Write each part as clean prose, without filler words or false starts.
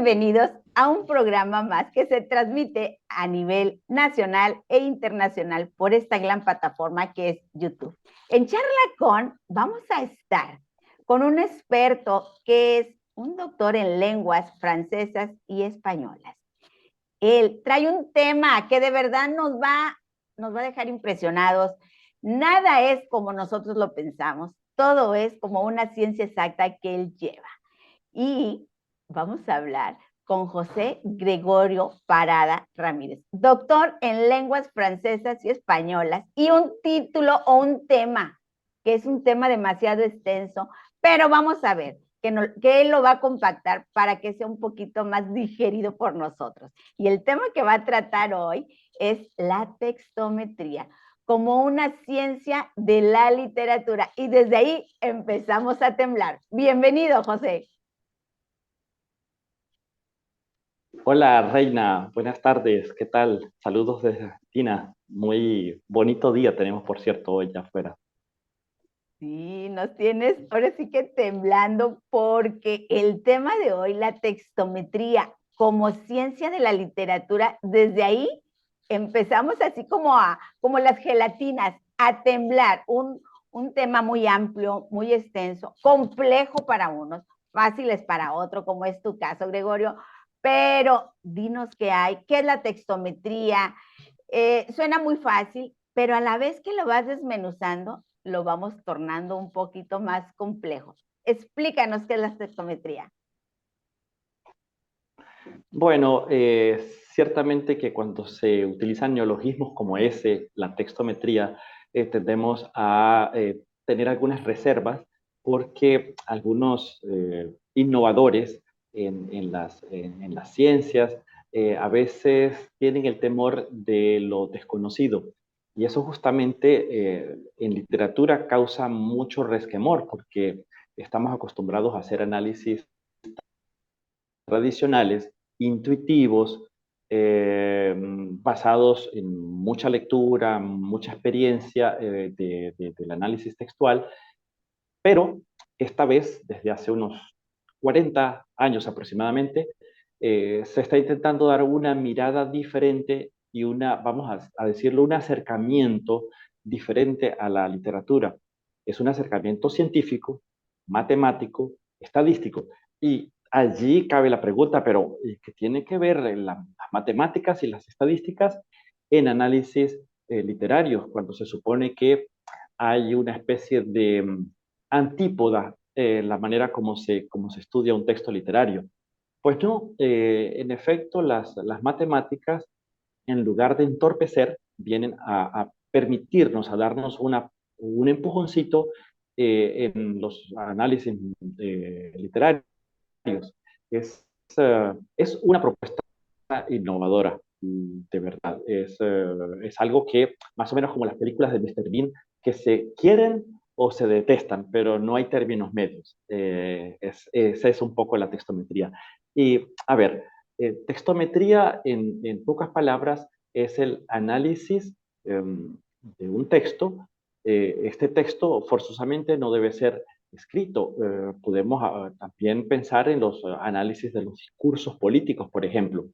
bienvenidos a un programa más que se transmite a nivel nacional e internacional por esta gran plataforma que es YouTube. En Charla Con vamos a estar con un experto que es un doctor en lenguas francesas y españolas. Él trae un tema que de verdad nos va a dejar impresionados. Nada es como nosotros lo pensamos, todo es como una ciencia exacta que él lleva. Y vamos a hablar con José Gregorio Parada Ramírez, doctor en lenguas francesas y españolas, y un título o un tema, que es un tema demasiado extenso, pero vamos a ver que él lo va a compactar para que sea un poquito más digerido por nosotros. Y el tema que va a tratar hoy es la textometría como una ciencia de la literatura. Y desde ahí empezamos a temblar. Bienvenido, José. Hola Reina, buenas tardes, ¿qué tal? Saludos desde Argentina. Muy bonito día tenemos, por cierto, hoy afuera. Sí, nos tienes ahora sí que temblando porque el tema de hoy, la textometría como ciencia de la literatura, desde ahí empezamos así como las gelatinas, a temblar. Un tema muy amplio, muy extenso, complejo para unos, fáciles para otro, como es tu caso, Gregorio. Pero dinos qué hay, qué es la textometría. Suena muy fácil, pero a la vez que lo vas desmenuzando, lo vamos tornando un poquito más complejo. Explícanos qué es la textometría. Bueno, ciertamente que cuando se utilizan neologismos como ese, la textometría, tendemos a tener algunas reservas porque algunos innovadores en las ciencias a veces tienen el temor de lo desconocido. Y eso justamente en literatura causa mucho resquemor porque estamos acostumbrados a hacer análisis tradicionales, intuitivos, basados en mucha lectura, mucha experiencia del análisis textual, pero esta vez, desde hace unos 40 años aproximadamente, se está intentando dar una mirada diferente y vamos a decirlo, un acercamiento diferente a la literatura. Es un acercamiento científico, matemático, estadístico. Y allí cabe la pregunta, pero ¿qué tiene que ver las matemáticas y las estadísticas en análisis literarios, cuando se supone que hay una especie de antípoda en la manera como se estudia un texto literario? Pues no, en efecto, las matemáticas, en lugar de entorpecer, vienen a permitirnos, a darnos un empujoncito en los análisis literarios. Es una propuesta innovadora, de verdad. Es algo que, más o menos como las películas de Mr. Bean, que se quieren o se detestan, pero no hay términos medios. Esa es un poco la textometría. Y, a ver, textometría, en pocas palabras, es el análisis de un texto. Este texto forzosamente no debe ser escrito. Podemos también pensar en los análisis de los discursos políticos, por ejemplo.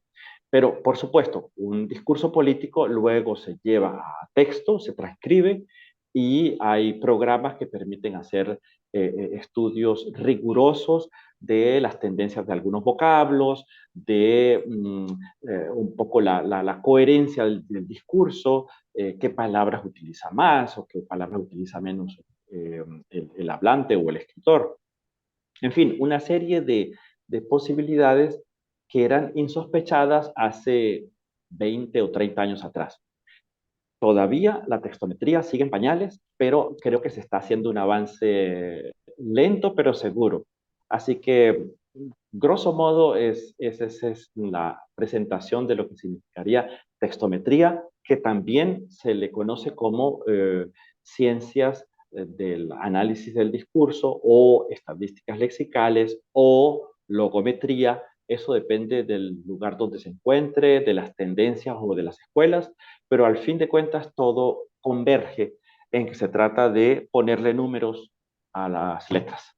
Pero, por supuesto, un discurso político luego se lleva a texto, se transcribe y hay programas que permiten hacer estudios rigurosos de las tendencias de algunos vocablos, de un poco la coherencia del discurso, qué palabras utiliza más o qué palabras utiliza menos el hablante o el escritor. En fin, una serie de posibilidades que eran insospechadas hace 20 o 30 años atrás. Todavía la textometría sigue en pañales, pero creo que se está haciendo un avance lento pero seguro. Así que, grosso modo, esa es la presentación de lo que significaría textometría, que también se le conoce como ciencias del análisis del discurso o estadísticas lexicales o logometría. Eso depende del lugar donde se encuentre, de las tendencias o de las escuelas, pero al fin de cuentas todo converge en que se trata de ponerle números a las letras.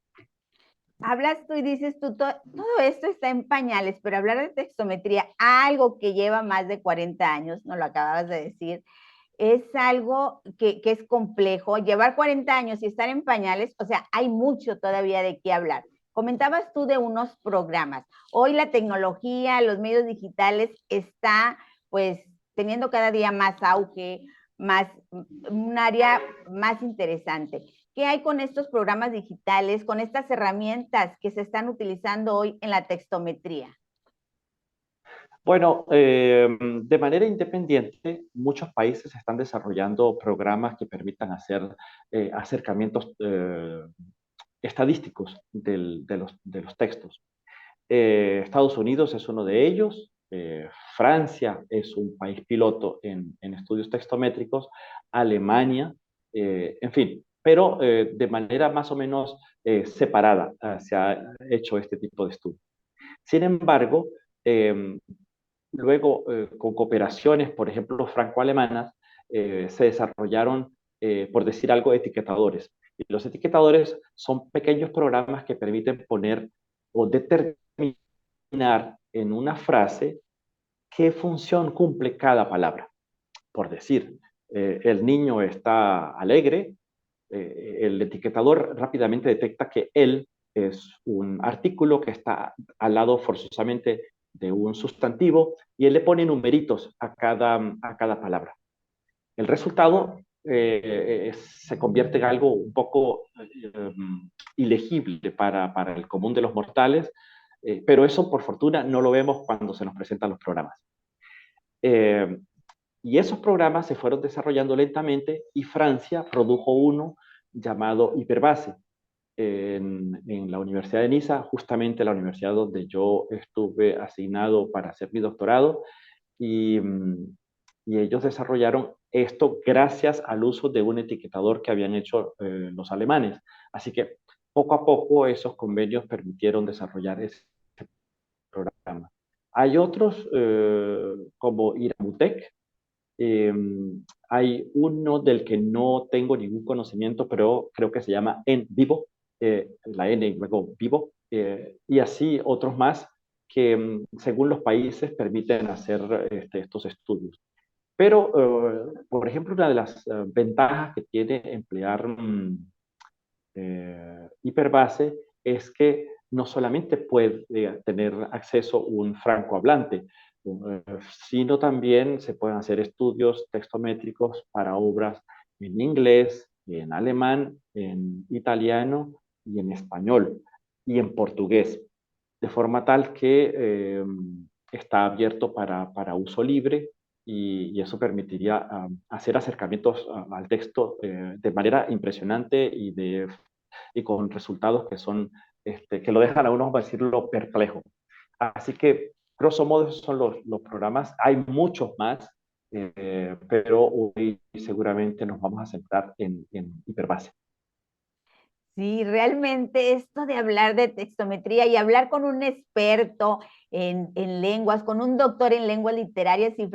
hablas tú y dices tú, todo esto está en pañales, pero hablar de textometría, algo que lleva más de 40 años, no lo acababas de decir, es algo que es complejo. Llevar 40 años y estar en pañales, o sea, hay mucho todavía de qué hablar. Comentabas tú de unos programas. Hoy la tecnología, los medios digitales está pues teniendo cada día más auge, más un área más interesante. ¿Qué hay con estos programas digitales, con estas herramientas que se están utilizando hoy en la textometría? Bueno, de manera independiente, muchos países están desarrollando programas que permitan hacer acercamientos estadísticos de los textos. Estados Unidos es uno de ellos. Francia es un país piloto en estudios textométricos. Alemania, en fin, pero de manera más o menos separada se ha hecho este tipo de estudios. Sin embargo, eh, luego, con cooperaciones, por ejemplo, franco-alemanas, se desarrollaron, por decir algo, etiquetadores. Y los etiquetadores son pequeños programas que permiten poner o determinar en una frase qué función cumple cada palabra. Por decir, el niño está alegre, el etiquetador rápidamente detecta que él es un artículo que está al lado forzosamente de un sustantivo y él le pone numeritos a cada palabra. El resultado se convierte en algo un poco ilegible para el común de los mortales, pero eso por fortuna no lo vemos cuando se nos presentan los programas. Eh, y esos programas se fueron desarrollando lentamente y Francia produjo uno llamado Hiperbase en la Universidad de Niza, justamente la universidad donde yo estuve asignado para hacer mi doctorado, y, y ellos desarrollaron esto gracias al uso de un etiquetador que habían hecho los alemanes. Así que poco a poco esos convenios permitieron desarrollar ese programa. Hay otros como Iramutec, eh, hay uno del que no tengo ningún conocimiento, pero creo que se llama En Vivo, la N y luego Vivo, y así otros más que según los países permiten hacer estos estudios. Pero, por ejemplo, una de las ventajas que tiene emplear hiperbase es que no solamente puede tener acceso un francohablante, eh, sino también se pueden hacer estudios textométricos para obras en inglés, en alemán, en italiano y en español y en portugués, de forma tal que está abierto para uso libre y eso permitiría hacer acercamientos al texto de manera impresionante y con resultados que son, que lo dejan a uno, para decirlo, perplejo. Así que, grosso modo, esos son los programas. Hay muchos más, pero hoy seguramente nos vamos a centrar en Hiperbase. Sí, realmente esto de hablar de textometría y hablar con un experto en lenguas, con un doctor en lenguas literarias y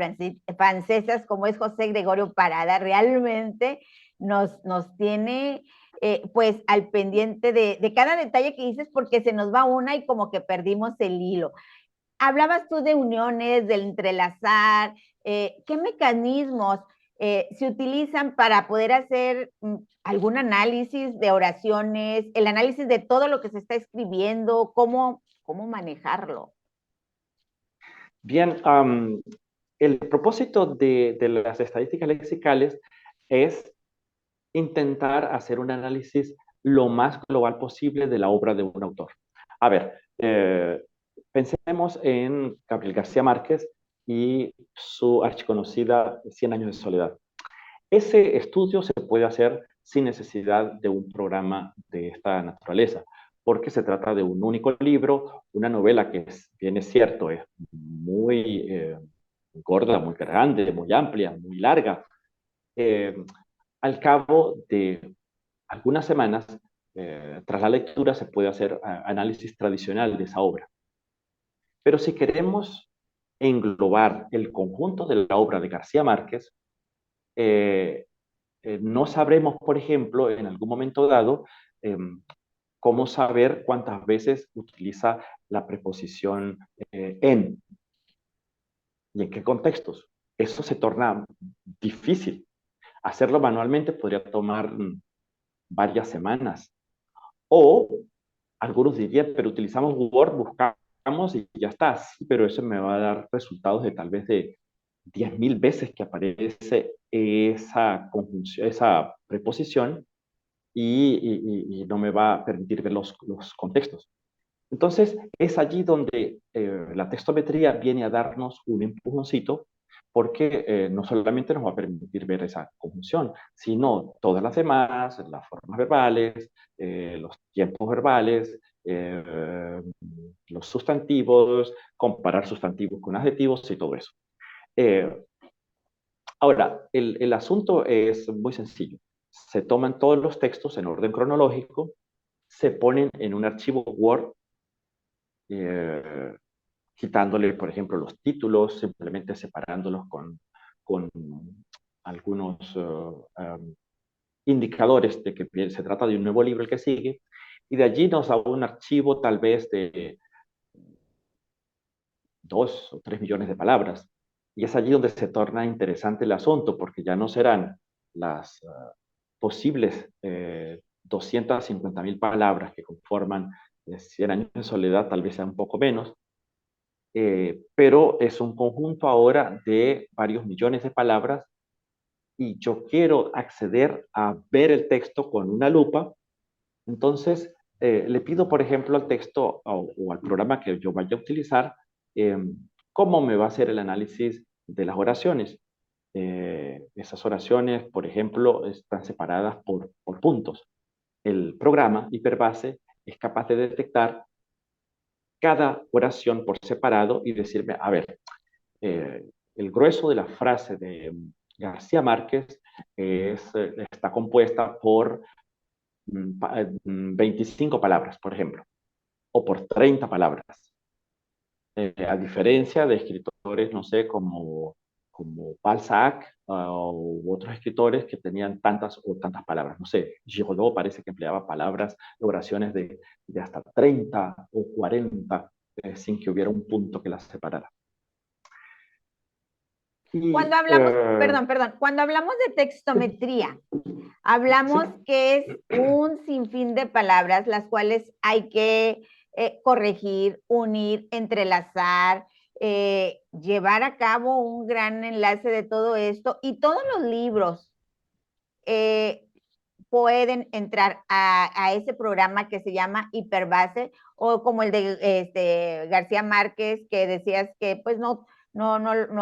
francesas como es José Gregorio Parada, realmente nos tiene pues al pendiente de cada detalle que dices porque se nos va una y como que perdimos el hilo. Hablabas tú de uniones, del entrelazar, ¿qué mecanismos se utilizan para poder hacer algún análisis de oraciones, el análisis de todo lo que se está escribiendo, cómo manejarlo? Bien, el propósito de las estadísticas lexicales es intentar hacer un análisis lo más global posible de la obra de un autor. A ver, pensemos en Gabriel García Márquez y su archiconocida Cien años de soledad. Ese estudio se puede hacer sin necesidad de un programa de esta naturaleza, porque se trata de un único libro, una novela que, bien es cierto, es muy gorda, muy grande, muy amplia, muy larga. Eh, Al cabo de algunas semanas, tras la lectura, se puede hacer análisis tradicional de esa obra. Pero si queremos englobar el conjunto de la obra de García Márquez, eh, no sabremos, por ejemplo, en algún momento dado, eh, cómo saber cuántas veces utiliza la preposición en y en qué contextos. Eso se torna difícil. Hacerlo manualmente podría tomar varias semanas. O algunos dirían, pero utilizamos Word, buscamos y ya está. Sí, pero eso me va a dar resultados de tal vez de 10.000 veces que aparece esa conjunción, esa preposición y no me va a permitir ver los contextos. Entonces, es allí donde la textometría viene a darnos un empujoncito, porque no solamente nos va a permitir ver esa conjunción, sino todas las demás, las formas verbales, los tiempos verbales, los sustantivos, comparar sustantivos con adjetivos y todo eso. Eh, Ahora, el asunto es muy sencillo. Se toman todos los textos en orden cronológico, se ponen en un archivo Word, eh, quitándole, por ejemplo, los títulos, simplemente separándolos con algunos indicadores de que se trata de un nuevo libro el que sigue, y de allí nos da un archivo tal vez de 2 o 3 millones de palabras. Y es allí donde se torna interesante el asunto, porque ya no serán las posibles 250.000 palabras que conforman 100 años de soledad, tal vez sea un poco menos, pero es un conjunto ahora de varios millones de palabras y yo quiero acceder a ver el texto con una lupa. Entonces le pido, por ejemplo, al texto o al programa que yo vaya a utilizar, eh, cómo me va a hacer el análisis de las oraciones. Esas oraciones, por ejemplo, están separadas por puntos. El programa Hyperbase es capaz de detectar cada oración por separado y decirme, a ver, el grueso de la frase de García Márquez está compuesta por 25 palabras, por ejemplo, o por 30 palabras. A diferencia de escritores, no sé, como Balzac u otros escritores que tenían tantas o tantas palabras. No sé, Giraudot parece que empleaba palabras, oraciones de hasta 30 o 40 sin que hubiera un punto que las separara. Cuando Y hablamos, perdón, cuando hablamos de textometría, sí, hablamos que es un sinfín de palabras las cuales hay que corregir, unir, entrelazar, llevar a cabo un gran enlace de todo esto y todos los libros eh, pueden entrar a ese programa que se llama Hiperbase o como el de García Márquez que decías que pues no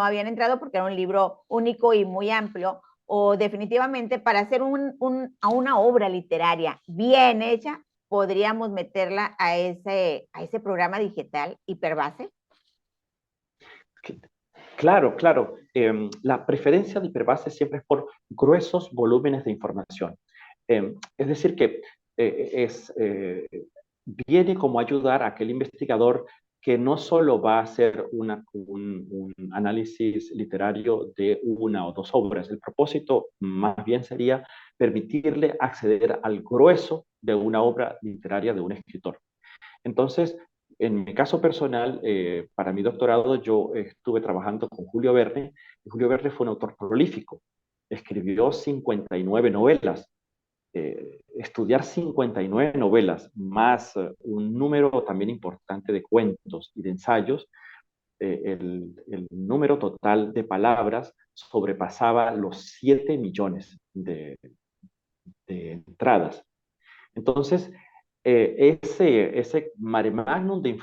habían entrado porque era un libro único y muy amplio o definitivamente para hacer a una obra literaria bien hecha podríamos meterla a ese programa digital Hiperbase. claro, claro. La preferencia de Hyperbase siempre es por gruesos volúmenes de información. Es decir, que viene como ayudar a aquel investigador que no solo va a hacer un análisis literario de una o dos obras. El propósito más bien sería permitirle acceder al grueso de una obra literaria de un escritor. Entonces, en mi caso personal, para mi doctorado yo estuve trabajando con Julio Verne, y Julio Verne fue un autor prolífico, escribió 59 novelas. Estudiar 59 novelas, más un número también importante de cuentos y de ensayos, el número total de palabras sobrepasaba los 7 millones de entradas. Entonces, ese mare magnum de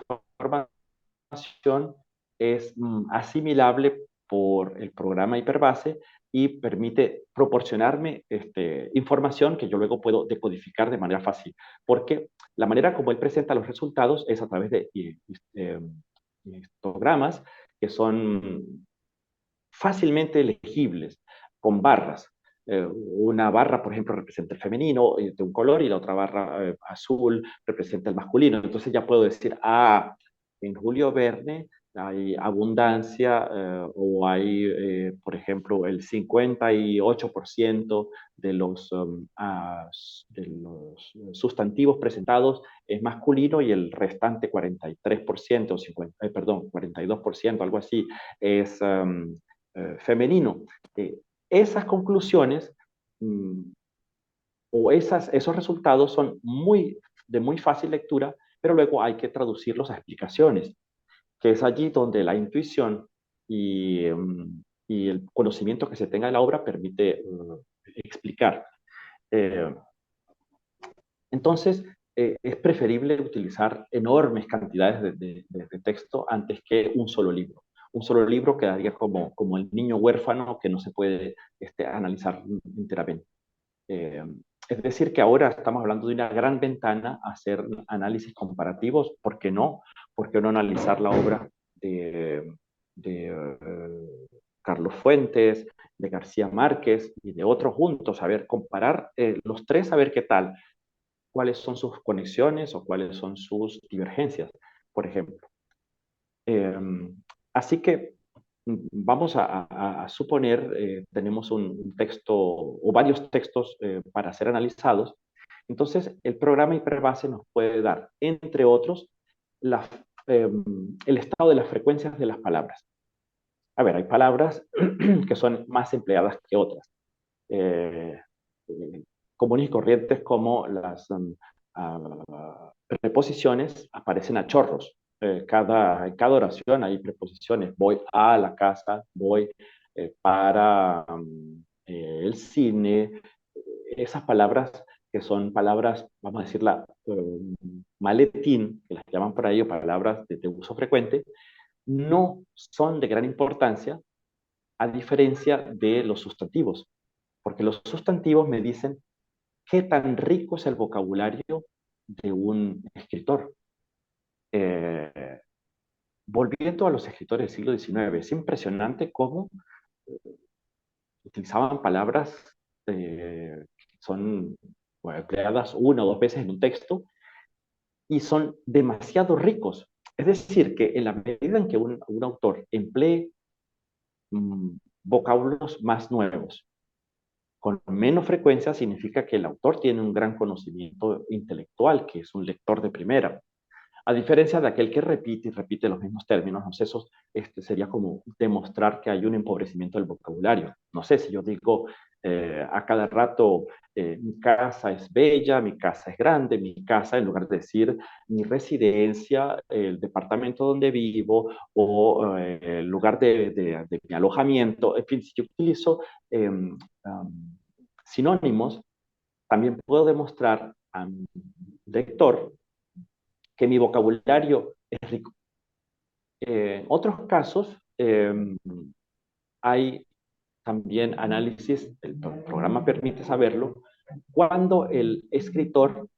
información es asimilable por el programa Hyperbase y permite proporcionarme información que yo luego puedo decodificar de manera fácil, porque la manera como él presenta los resultados es a través de histogramas que son fácilmente legibles, con barras. Una barra, por ejemplo, representa el femenino de un color y la otra barra azul representa el masculino. Entonces ya puedo decir, en Julio Verne hay abundancia o hay, por ejemplo, el 58% de los sustantivos presentados es masculino y el restante 43%, 50, perdón, 42%, algo así, es femenino. Eh, esas conclusiones mm, o esos resultados son de muy fácil lectura, pero luego hay que traducirlos a explicaciones, que es allí donde la intuición y el conocimiento que se tenga de la obra permite explicar. Eh, entonces, es preferible utilizar enormes cantidades de texto antes que un solo libro. Un solo libro quedaría como el niño huérfano que no se puede analizar enteramente. Eh, es decir, que ahora estamos hablando de una gran ventana a hacer análisis comparativos. ¿Por qué no? ¿Por qué no analizar la obra de Carlos Fuentes, de García Márquez y de otros juntos? A ver, comparar los tres, a ver qué tal, cuáles son sus conexiones o cuáles son sus divergencias, por ejemplo. Eh, así que vamos a suponer, tenemos un texto o varios textos para ser analizados. Entonces, el programa Hiperbase nos puede dar, entre otros, la, eh, el estado de las frecuencias de las palabras. A ver, hay palabras que son más empleadas que otras. Eh, comunes y corrientes como las preposiciones aparecen a chorros. En cada oración hay preposiciones. Voy a la casa, voy para el cine. Esas palabras que son palabras, vamos a decirla, maletín, que las llaman por ahí, o palabras de uso frecuente, no son de gran importancia a diferencia de los sustantivos, porque los sustantivos me dicen qué tan rico es el vocabulario de un escritor. Eh, volviendo a los escritores del siglo XIX, es impresionante cómo utilizaban palabras que son bueno, empleadas una o dos veces en un texto y son demasiado ricos. Es decir, que en la medida en que un autor emplee mmm, vocablos más nuevos, con menos frecuencia significa que el autor tiene un gran conocimiento intelectual, que es un lector de primera. A diferencia de aquel que repite y repite los mismos términos, no sé, eso sería como demostrar que hay un empobrecimiento del vocabulario. No sé si yo digo a cada rato, mi casa es bella, mi casa es grande, mi casa, en lugar de decir mi residencia, el departamento donde vivo o el lugar de mi alojamiento. En fin, si yo utilizo sinónimos, también puedo demostrar a mi lector que mi vocabulario es rico. En otros casos, hay también análisis, el programa permite saberlo, cuando el escritor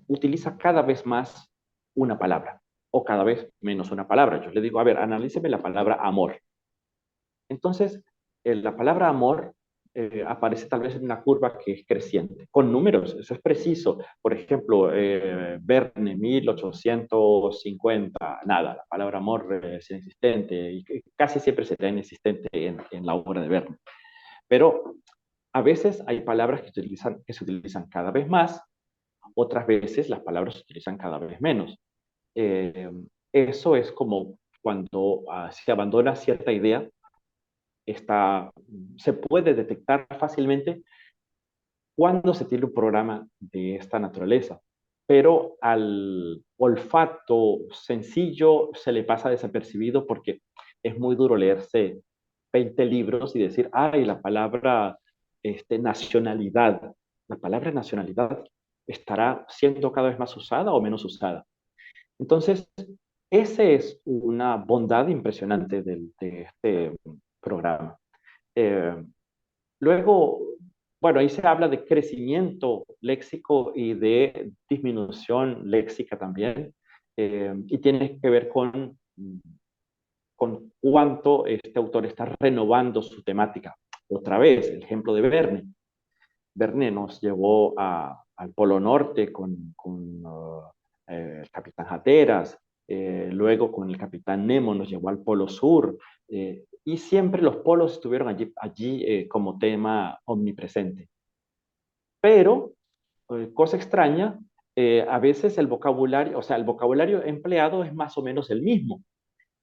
utiliza cada vez más una palabra o cada vez menos una palabra. Yo le digo, a ver, analíceme la palabra amor. Entonces, la palabra amor aparece tal vez en una curva que es creciente, con números, eso es preciso. Por ejemplo, Verne, 1850, nada, la palabra amor es inexistente y casi siempre será inexistente en la obra de Verne. Pero a veces hay palabras que se utilizan cada vez más, otras veces las palabras se utilizan cada vez menos. Eh, eso es como cuando se abandona cierta idea se puede detectar fácilmente cuando se tiene un programa de esta naturaleza, pero al olfato sencillo se le pasa desapercibido porque es muy duro leerse 20 libros y decir, ay, la palabra nacionalidad, la palabra nacionalidad estará siendo cada vez más usada o menos usada. Entonces, esa es una bondad impresionante de este programa. Eh, luego, bueno, ahí se habla de crecimiento léxico y de disminución léxica también, y tiene que ver con cuánto este autor está renovando su temática. Otra vez, el ejemplo de Verne. Verne nos llevó al Polo Norte con el Capitán Hateras, luego con el Capitán Nemo nos llevó al Polo Sur, y siempre los polos estuvieron allí como tema omnipresente. Pero, cosa extraña, a veces el vocabulario, o sea, el vocabulario empleado es más o menos el mismo.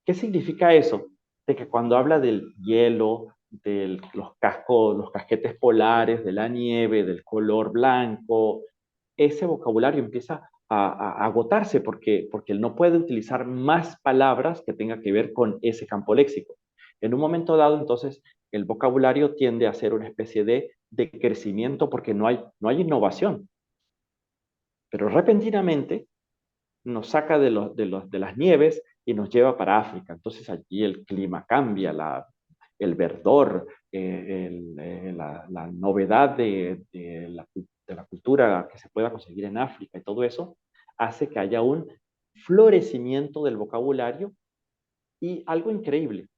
¿Qué significa eso? De que cuando habla del hielo, de los cascos, los casquetes polares, de la nieve, del color blanco, ese vocabulario empieza a agotarse porque él no puede utilizar más palabras que tengan que ver con ese campo léxico. En un momento dado, entonces, el vocabulario tiende a ser una especie de crecimiento porque no hay innovación. Pero repentinamente nos saca de las nieves y nos lleva para África. Entonces allí el clima cambia, el verdor, la novedad de la cultura que se pueda conseguir en África y todo eso hace que haya un florecimiento del vocabulario y algo increíble.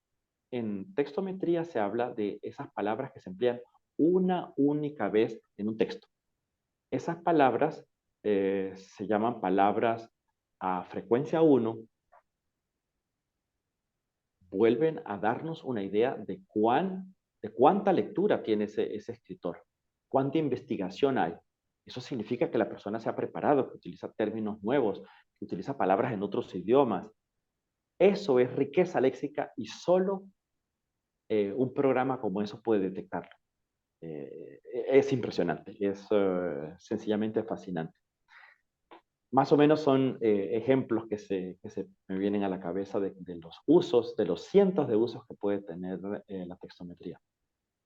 En textometría se habla de esas palabras que se emplean una única vez en un texto. Esas palabras se llaman palabras a frecuencia uno, vuelven a darnos una idea de cuánta lectura tiene ese escritor, cuánta investigación hay. Eso significa que la persona se ha preparado, que utiliza términos nuevos, que utiliza palabras en otros idiomas. Eso es riqueza léxica y solo un programa como eso puede detectarlo. Es impresionante, es sencillamente fascinante. Más o menos son ejemplos que se me vienen a la cabeza de los usos, de los cientos de usos que puede tener la textometría.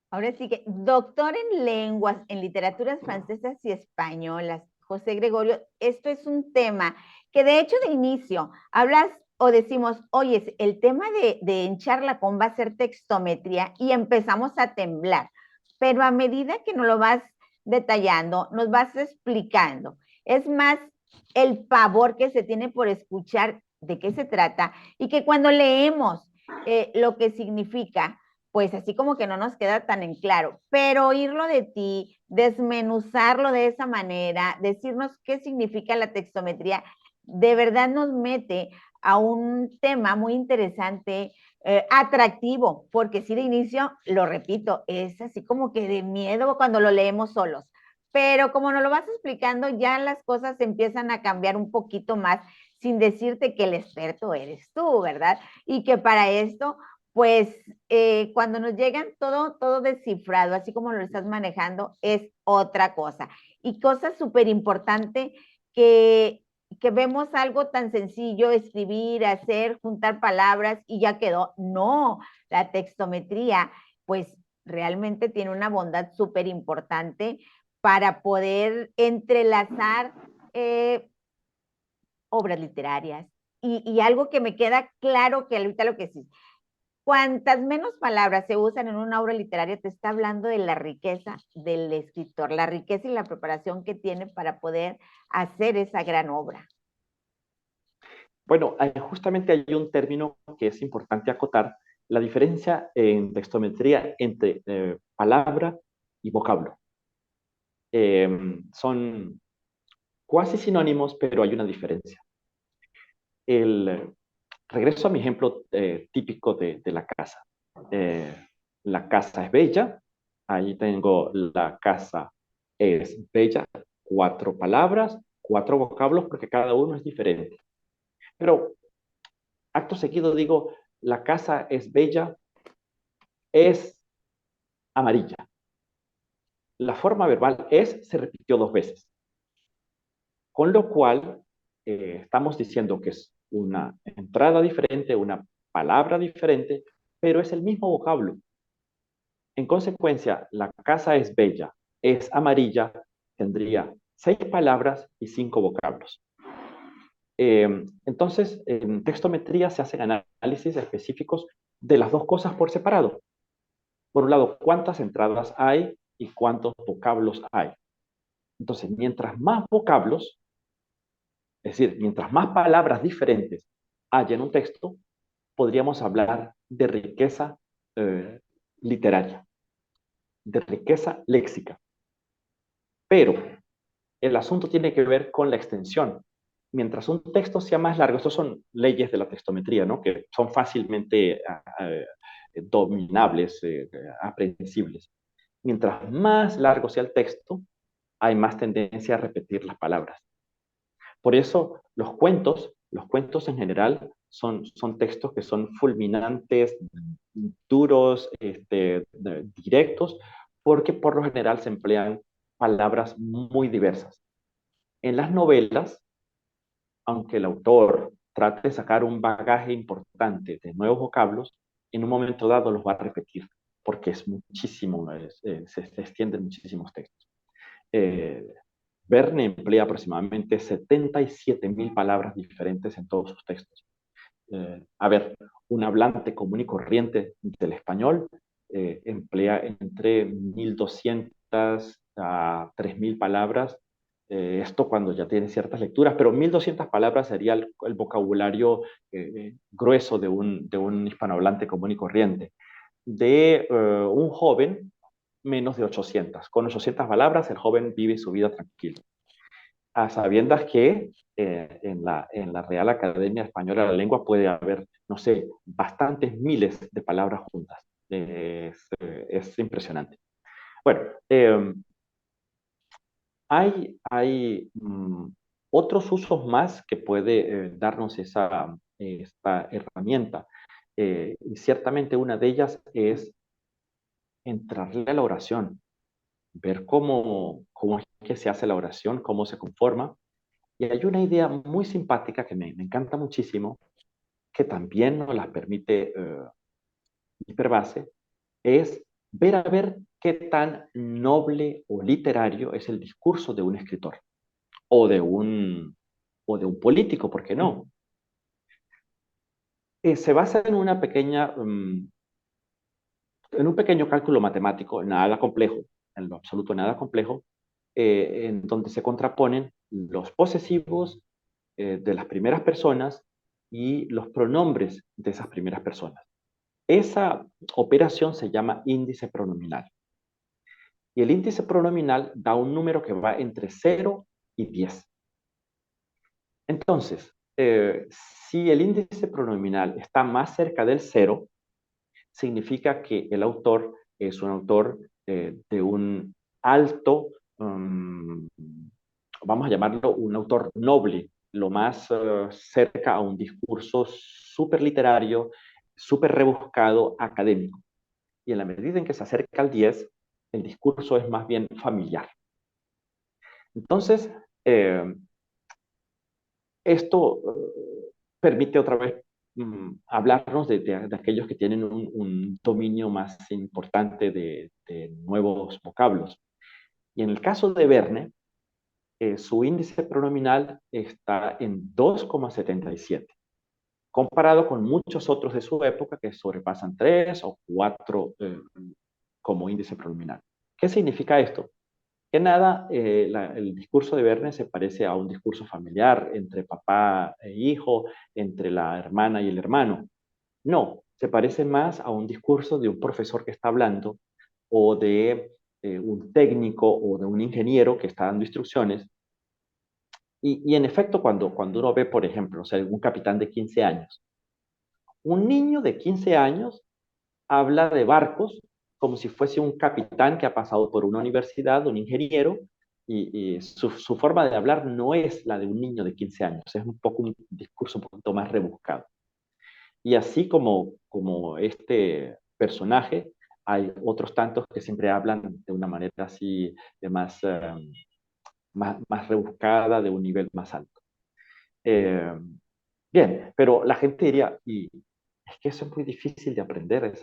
Ahora sí que, doctor en lenguas, en literaturas francesas y españolas, José Gregorio, esto es un tema que de hecho de inicio hablas o decimos, oye, el tema de en charla con va a ser textometría y empezamos a temblar, pero a medida que nos lo vas detallando, nos vas explicando, es más el pavor que se tiene por escuchar de qué se trata y que cuando leemos lo que significa, pues así como que no nos queda tan en claro, pero oírlo de ti, desmenuzarlo de esa manera, decirnos qué significa la textometría, de verdad nos mete a un tema muy interesante, atractivo, porque sí de inicio, lo repito, es así como que de miedo cuando lo leemos solos, pero como nos lo vas explicando, ya las cosas empiezan a cambiar un poquito más sin decirte que el experto eres tú, ¿verdad? Y que para esto pues cuando nos llegan todo descifrado, así como lo estás manejando, es otra cosa. Y cosa súper importante que vemos algo tan sencillo, escribir, hacer, juntar palabras y ya quedó. No, la textometría, pues realmente tiene una bondad súper importante para poder entrelazar obras literarias. Y algo que me queda claro que ahorita lo que sí, cuantas menos palabras se usan en una obra literaria, te está hablando de la riqueza del escritor, la riqueza y la preparación que tiene para poder hacer esa gran obra. Bueno, justamente hay un término que es importante acotar, la diferencia en textometría entre palabra y vocablo. Son cuasi sinónimos, pero hay una diferencia. Regreso a mi ejemplo típico de la casa. Eh, la casa es bella, ahí tengo la casa es bella, 4 palabras, 4 vocablos, porque cada uno es diferente. Pero acto seguido digo, la casa es bella, es amarilla. La forma verbal es se repitió 2 veces. Con lo cual, estamos diciendo que es una entrada diferente, una palabra diferente, pero es el mismo vocablo. En consecuencia, la casa es bella, es amarilla, tendría 6 palabras y 5 vocablos. Entonces, en textometría se hacen análisis específicos de las dos cosas por separado. Por un lado, cuántas entradas hay y cuántos vocablos hay. Entonces, mientras más vocablos, es decir, mientras más palabras diferentes haya en un texto, podríamos hablar de riqueza literaria, de riqueza léxica. Pero el asunto tiene que ver con la extensión. mientras un texto sea más largo, estas son leyes de la textometría, ¿no? Que son fácilmente dominables, aprehensibles. Mientras más largo sea el texto, hay más tendencia a repetir las palabras. Por eso los cuentos en general son textos que son fulminantes, duros, directos, porque por lo general se emplean palabras muy diversas. En las novelas, aunque el autor trate de sacar un bagaje importante de nuevos vocablos, en un momento dado los va a repetir, porque es muchísimo, se extienden muchísimos textos. Eh, Verne emplea aproximadamente 77.000 palabras diferentes en todos sus textos. A ver, un hablante común y corriente del español emplea entre 1.200 a 3.000 palabras. Esto cuando ya tiene ciertas lecturas, pero 1.200 palabras sería el vocabulario grueso de un hispanohablante común y corriente. De un joven, menos de 800. Con 800 palabras, el joven vive su vida tranquilo. A sabiendas que en la Real Academia Española de la Lengua puede haber, no sé, bastantes miles de palabras juntas. Es impresionante. Bueno, hay otros usos más que puede darnos esta herramienta. Y ciertamente una de ellas es entrarle a la oración, ver cómo es que se hace la oración, cómo se conforma. Y hay una idea muy simpática que me encanta muchísimo, que también nos la permite Hiperbase, es ver a ver qué tan noble o literario es el discurso de un escritor o de un político, ¿por qué no? Se basa en un pequeño cálculo matemático, nada complejo, en lo absoluto nada complejo, en donde se contraponen los posesivos de las primeras personas y los pronombres de esas primeras personas. Esa operación se llama índice pronominal. Y el índice pronominal da un número que va entre 0 y 10. Entonces, si el índice pronominal está más cerca del 0, significa que el autor es un autor de un alto, vamos a llamarlo un autor noble, lo más cerca a un discurso súper literario, súper rebuscado, académico. Y en la medida en que se acerca al 10, el discurso es más bien familiar. Entonces, eh, esto permite otra vez hablarnos de aquellos que tienen un dominio más importante de nuevos vocablos. Y en el caso de Verne, su índice pronominal está en 2,77, comparado con muchos otros de su época que sobrepasan 3 o 4 como índice pronominal. ¿Qué significa esto? Que nada, el discurso de Verne se parece a un discurso familiar entre papá e hijo, entre la hermana y el hermano. No, se parece más a un discurso de un profesor que está hablando o de un técnico o de un ingeniero que está dando instrucciones. Y en efecto, cuando uno ve, por ejemplo, o sea, un capitán de 15 años, un niño de 15 años habla de barcos como si fuese un capitán que ha pasado por una universidad, un ingeniero, y su forma de hablar no es la de un niño de 15 años, es un poco un discurso un poquito más rebuscado. Y así como este personaje, hay otros tantos que siempre hablan de una manera así de más rebuscada, de un nivel más alto. Eh, Bien, pero la gente diría, y es que eso es muy difícil de aprender,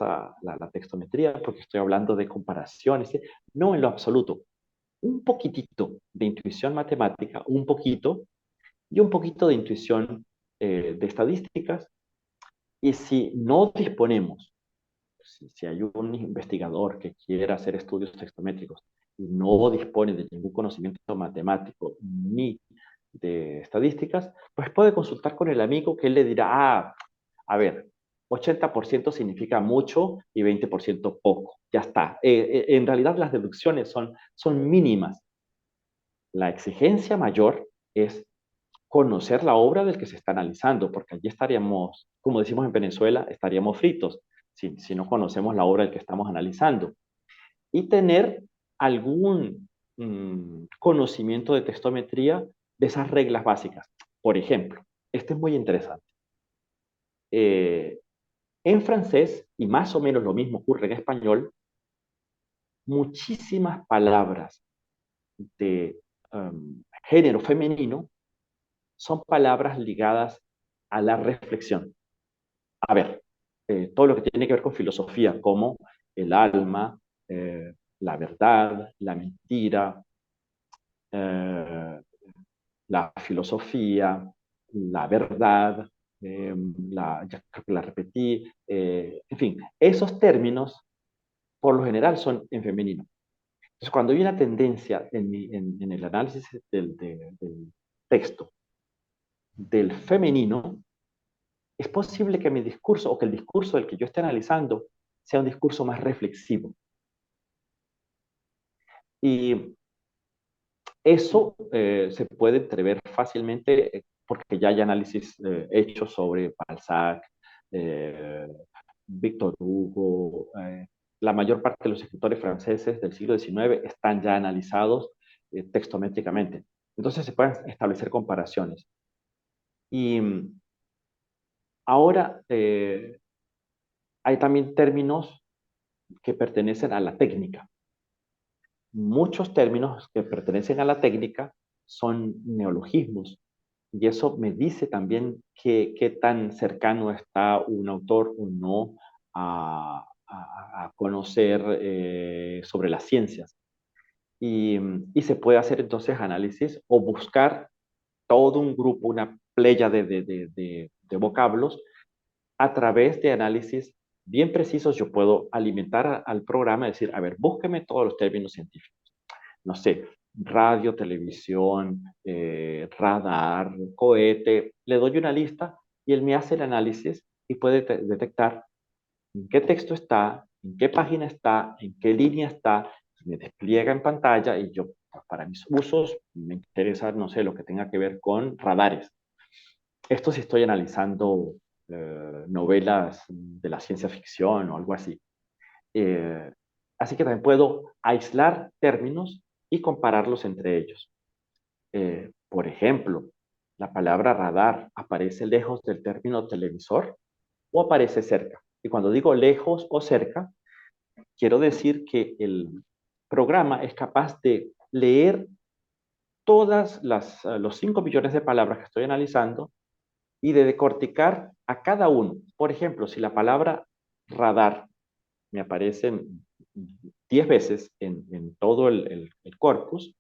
la textometría, porque estoy hablando de comparaciones. ¿Sí? No, en lo absoluto. Un poquitito de intuición matemática, un poquito, y un poquito de intuición de estadísticas. Y si no disponemos, si hay un investigador que quiera hacer estudios textométricos y no dispone de ningún conocimiento matemático ni de estadísticas, pues puede consultar con el amigo que él le dirá, a ver, 80% significa mucho y 20% poco. Ya está. En realidad las deducciones son mínimas. La exigencia mayor es conocer la obra del que se está analizando, porque allí estaríamos, como decimos en Venezuela, estaríamos fritos si no conocemos la obra del que estamos analizando. Y tener algún conocimiento de textometría de esas reglas básicas. Por ejemplo, este es muy interesante. Eh, en francés, y más o menos lo mismo ocurre en español, muchísimas palabras de género femenino son palabras ligadas a la reflexión. A ver, todo lo que tiene que ver con filosofía, como el alma, la verdad, la mentira, eh, la filosofía, la verdad, ya creo que la repetí, en fin, esos términos por lo general son en femenino. Entonces, cuando hay una tendencia en el análisis del texto del femenino, es posible que mi discurso o que el discurso del que yo esté analizando sea un discurso más reflexivo. Y eso se puede entrever fácilmente porque ya hay análisis hechos sobre Balzac, eh, Víctor Hugo, la mayor parte de los escritores franceses del siglo XIX están ya analizados textométricamente. Entonces se pueden establecer comparaciones. Y ahora hay también términos que pertenecen a la técnica. Muchos términos que pertenecen a la técnica son neologismos y eso me dice también qué tan cercano está un autor o no a conocer sobre las ciencias. Y se puede hacer entonces análisis o buscar todo un grupo, una playa de vocablos a través de análisis bien precisos. Yo puedo alimentar al programa y decir, a ver, búsqueme todos los términos científicos. No sé, radio, televisión, radar, cohete, le doy una lista y él me hace el análisis y puede detectar en qué texto está, en qué página está, en qué línea está, me despliega en pantalla y yo, para mis usos, me interesa, no sé, lo que tenga que ver con radares. Esto si estoy analizando novelas de la ciencia ficción o algo así. Eh, Así que también puedo aislar términos y compararlos entre ellos. Por ejemplo, la palabra radar aparece lejos del término televisor o aparece cerca. Y cuando digo lejos o cerca, quiero decir que el programa es capaz de leer los 5 millones de palabras que estoy analizando y de decorticar a cada uno. Por ejemplo, si la palabra radar me aparece 10 veces en todo el corpus,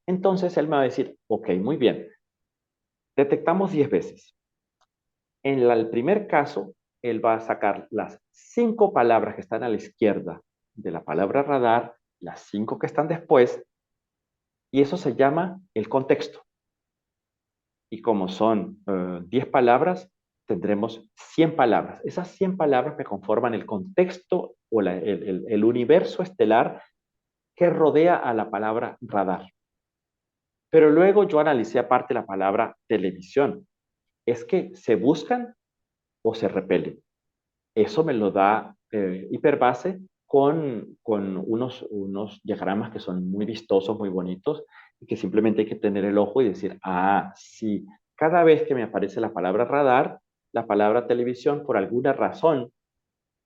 entonces él me va a decir, ok, muy bien, detectamos 10 veces. En el primer caso, él va a sacar las 5 palabras que están a la izquierda de la palabra radar, las 5 que están después, y eso se llama el contexto. Y como son 10 palabras, tendremos 100 palabras. Esas 100 palabras me conforman el contexto o el universo estelar que rodea a la palabra radar. Pero luego yo analicé aparte la palabra televisión. Es que se buscan o se repelen. Eso me lo da Hiperbase con unos diagramas que son muy vistosos, muy bonitos, y que simplemente hay que tener el ojo y decir, ah, sí, cada vez que me aparece la palabra radar, la palabra televisión, por alguna razón,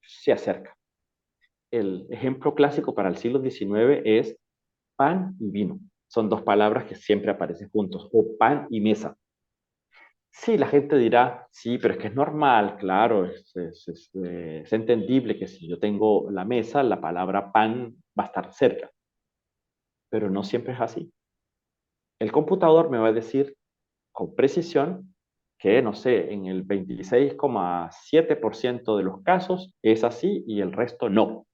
se acerca. El ejemplo clásico para el siglo XIX es pan y vino. Son dos palabras que siempre aparecen juntos, o pan y mesa. Sí, la gente dirá, sí, pero es que es normal, claro, es entendible que si yo tengo la mesa, la palabra pan va a estar cerca, pero no siempre es así. El computador me va a decir con precisión que, no sé, en el 26,7% de los casos es así y el resto no,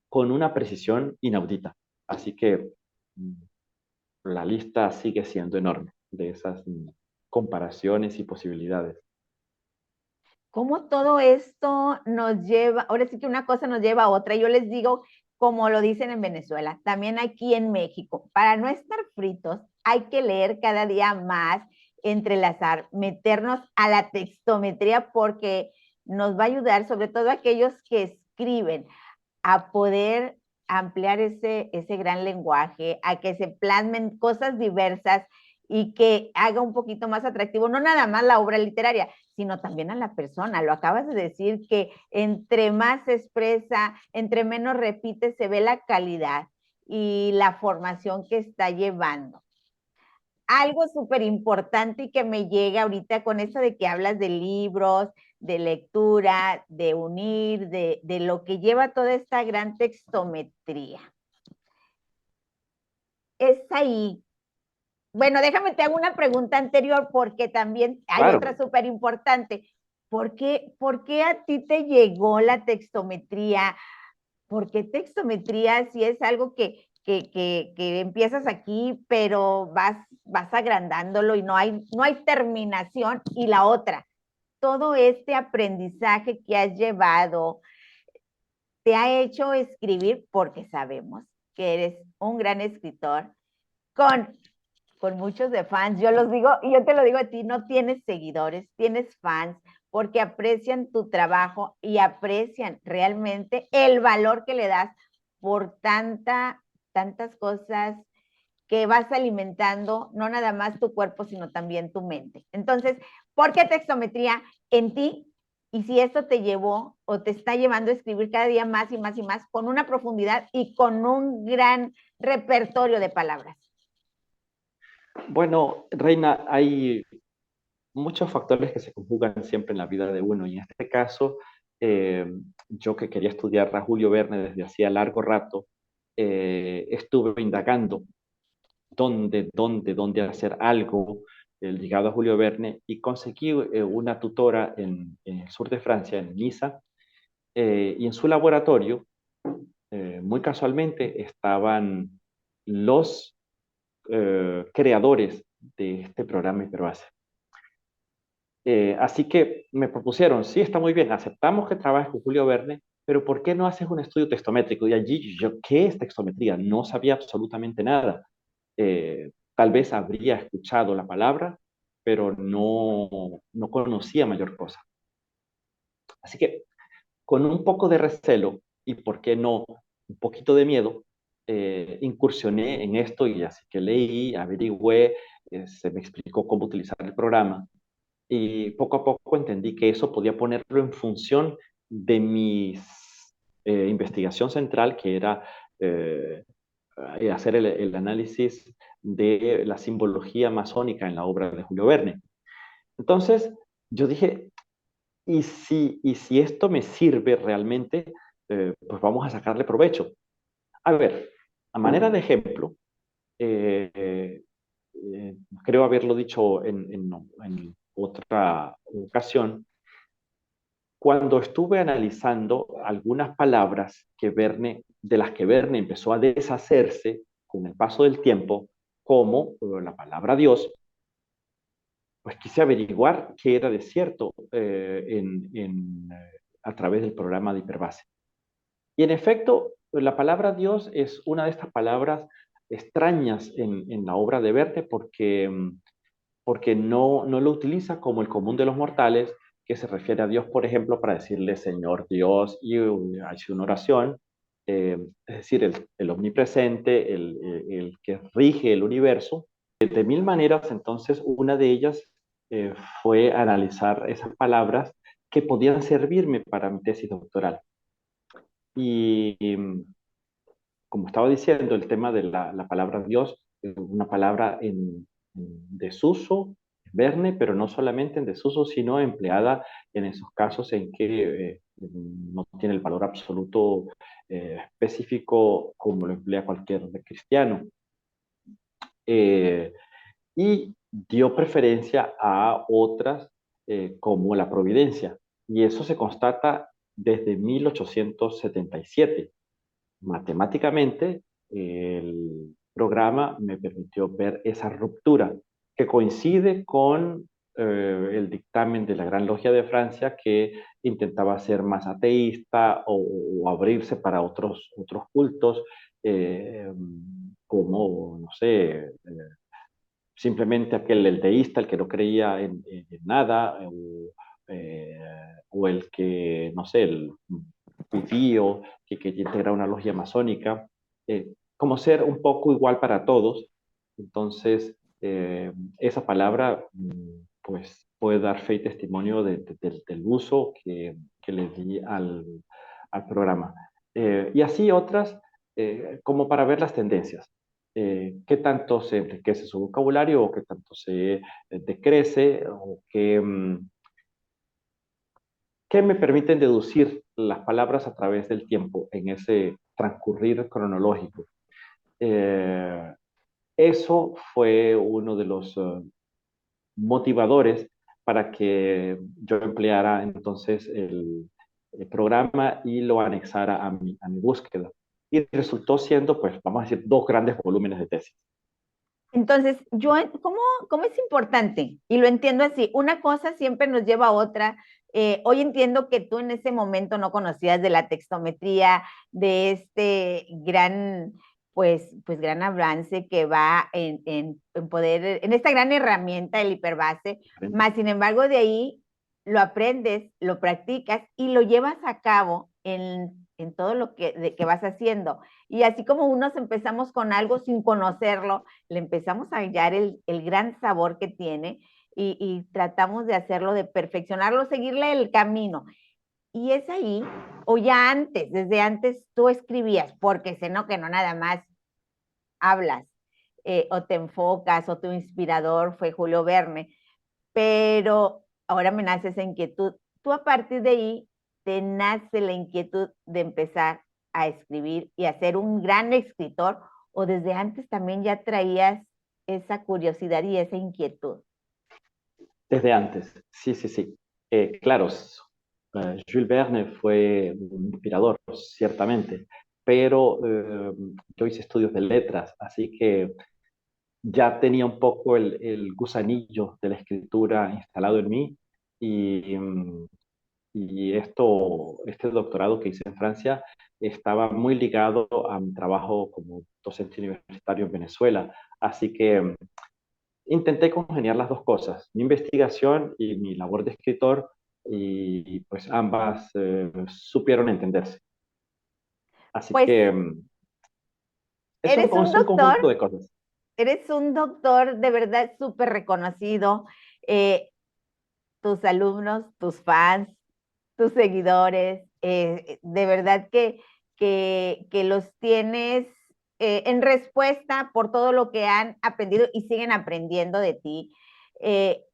con una precisión inaudita. Así que mm, la lista sigue siendo enorme de esas comparaciones y posibilidades. Cómo todo esto nos lleva, ahora sí que una cosa nos lleva a otra. Yo les digo, como lo dicen en Venezuela, también aquí en México, para no estar fritos, hay que leer cada día más, entrelazar, meternos a la textometría porque nos va a ayudar, sobre todo a aquellos que escriben, a poder ampliar ese gran lenguaje, a que se plasmen cosas diversas y que haga un poquito más atractivo, no nada más la obra literaria, sino también a la persona. Lo acabas de decir, que entre más se expresa, entre menos repite, se ve la calidad y la formación que está llevando. Algo súper importante y que me llega ahorita con esto de que hablas de libros, de lectura, de unir, de lo que lleva toda esta gran textometría. Es ahí. Bueno, déjame te hago una pregunta anterior porque también hay Claro. otra súper importante. Por qué a ti te llegó la textometría? ¿Por qué textometría si es algo que empiezas aquí, pero vas agrandándolo y no hay terminación? Y la otra, todo este aprendizaje que has llevado te ha hecho escribir, porque sabemos que eres un gran escritor, con, con muchos de fans. Yo los digo, y yo te lo digo a ti, no tienes seguidores, tienes fans, porque aprecian tu trabajo y aprecian realmente el valor que le das por tantas cosas que vas alimentando, no nada más tu cuerpo, sino también tu mente. Entonces, ¿por qué textometría en ti? Y si esto te llevó o te está llevando a escribir cada día más y más y más con una profundidad y con un gran repertorio de palabras. Bueno, Reina, hay muchos factores que se conjugan siempre en la vida de uno y en este caso, eh, yo que quería estudiar a Julio Verne desde hacía largo rato, estuve indagando dónde hacer algo ligado a Julio Verne y conseguí una tutora en el sur de Francia, en Niza, y en su laboratorio, muy casualmente, estaban los creadores de este programa Hiperbase. Así que me propusieron, sí, está muy bien, aceptamos que trabajes con Julio Verne, pero ¿por qué no haces un estudio textométrico? Y allí yo, ¿qué es textometría? No sabía absolutamente nada. Tal vez habría escuchado la palabra, pero no conocía mayor cosa. Así que con un poco de recelo y, ¿por qué no, un poquito de miedo, incursioné en esto y así que leí, averigüé, se me explicó cómo utilizar el programa y poco a poco entendí que eso podía ponerlo en función de mi investigación central, que era eh, hacer el análisis de la simbología masónica en la obra de Julio Verne. Entonces, yo dije, y si esto me sirve realmente, pues vamos a sacarle provecho. A ver, a manera de ejemplo, eh, eh, creo haberlo dicho en otra ocasión, cuando estuve analizando algunas palabras de las que Verne empezó a deshacerse con el paso del tiempo, como la palabra Dios, pues quise averiguar qué era de cierto a través del programa de Hiperbase. Y en efecto, la palabra Dios es una de estas palabras extrañas en la obra de Verne porque no lo utiliza como el común de los mortales, que se refiere a Dios, por ejemplo, para decirle Señor Dios y hace una oración, es decir, el omnipresente, el que rige el universo. De mil maneras, entonces, una de ellas fue analizar esas palabras que podían servirme para mi tesis doctoral. Y como estaba diciendo, el tema de la palabra Dios, una palabra en desuso, Verne, pero no solamente en desuso, sino empleada en esos casos en que no tiene el valor absoluto específico como lo emplea cualquier cristiano. Eh, y dio preferencia a otras como la providencia. Y eso se constata desde 1877. Matemáticamente, el programa me permitió ver esa ruptura que coincide con el dictamen de la Gran Logia de Francia que intentaba ser más ateísta o abrirse para otros cultos, como, no sé, simplemente aquel el deísta, el que no creía en nada, eh, o el que, no sé, el judío que integra una logia masónica, como ser un poco igual para todos. Entonces, esa palabra, pues, puede dar fe y testimonio del uso que le di al programa. Y así otras, como para ver las tendencias. Qué tanto se enriquece su vocabulario o qué tanto se decrece o qué me permiten deducir las palabras a través del tiempo en ese transcurrir cronológico. Eh, Eso fue uno de los motivadores para que yo empleara entonces el programa y lo anexara a mi búsqueda. Y resultó siendo, pues, vamos a decir, dos grandes volúmenes de tesis. Entonces, ¿cómo es importante? Y lo entiendo así, una cosa siempre nos lleva a otra. Hoy entiendo que tú en ese momento no conocías de la textometría, de este gran, pues gran avance que va en poder, en esta gran herramienta del hiperbase, más sin embargo de ahí lo aprendes, lo practicas y lo llevas a cabo en todo lo que vas haciendo. Y así como unos empezamos con algo sin conocerlo, le empezamos a hallar el gran sabor que tiene y tratamos de hacerlo, de perfeccionarlo, seguirle el camino. Y es ahí, o ya antes, desde antes tú escribías, porque sé no que no nada más hablas, o te enfocas, o tu inspirador fue Julio Verne, pero ahora me nace esa inquietud. Tú a partir de ahí te nace la inquietud de empezar a escribir y a ser un gran escritor, o desde antes también ya traías esa curiosidad y esa inquietud. Desde antes, sí, sí, sí. Claro, Jules Verne fue un inspirador, ciertamente, pero yo hice estudios de letras, así que ya tenía un poco el gusanillo de la escritura instalado en mí y, y este doctorado que hice en Francia estaba muy ligado a mi trabajo como docente universitario en Venezuela, así que intenté congeniar las dos cosas, mi investigación y mi labor de escritor, y pues ambas supieron entenderse. Así Pues que eres un es un doctor, conjunto de cosas. eres un doctor de verdad súper reconocido. Eh, Tus alumnos, tus fans, tus seguidores, de verdad que los tienes en respuesta por todo lo que han aprendido y siguen aprendiendo de ti.